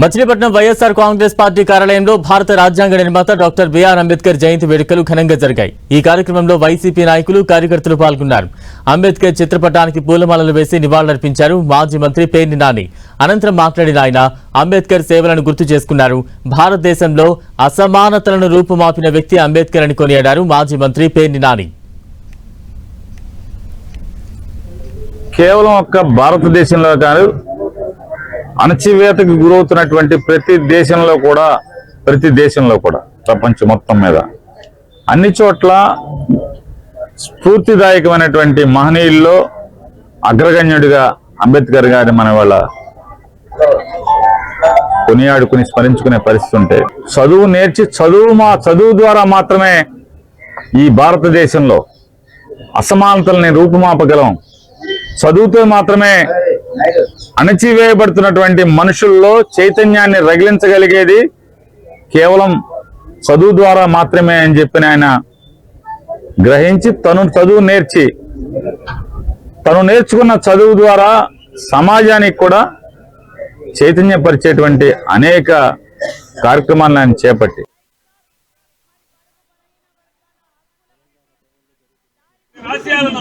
Machilipatnam YSR Congress party కార్యాలయంలో భారత రాజ్యాంగ నిర్మాత డాక్టర్ బిఆర్ అంబేద్కర్ జయంతి వేడుకలు ఘనంగా జరిగాయి। ఈ కార్యక్రమంలో వైసీపీ నాయకులు కార్యకర్తలు పాల్గొన్నారు। అంబేద్కర్ చిత్రపటానికి పూలమాలలు వేసి నివాళులర్పించారు మాజీ మంత్రి పేర్ని నాని। అనంతరం మాట్లాడిన ఆయన అంబేద్కర్ సేవలను గుర్తు చేసుకున్నారు। భారతదేశంలో అసమానతలను రూపుమాపిన వ్యక్తి అంబేద్కర్ అని కొనియాడారు మాజీ మంత్రి పేర్ని నాని। కేవలం ఒక్క భారతదేశంలో కాదు, అణచివేతకు గురవుతున్నటువంటి ప్రతి దేశంలో కూడా ప్రపంచం మొత్తం మీద అన్ని చోట్ల స్ఫూర్తిదాయకమైనటువంటి మహనీయుల్లో అగ్రగణ్యుడిగా అంబేద్కర్ గారిని మన వాళ్ళ కొనియాడుకుని స్మరించుకునే పరిస్థితి ఉంటే, చదువు నేర్చి చదువు ద్వారా మాత్రమే ఈ భారతదేశంలో అసమానతల్ని రూపుమాపగలం। చదువుతో మాత్రమే అణచివేయబడుతున్నటువంటి మనుషుల్లో చైతన్యాన్ని రగిలించగలిగేది కేవలం చదువు ద్వారా మాత్రమే అని చెప్పిన ఆయన గ్రహించి చదువు నేర్చుకున్న చదువు ద్వారా సమాజానికి కూడా చైతన్యపరిచేటువంటి అనేక కార్యక్రమాలను ఆయన చేపట్టి ఆశయాలను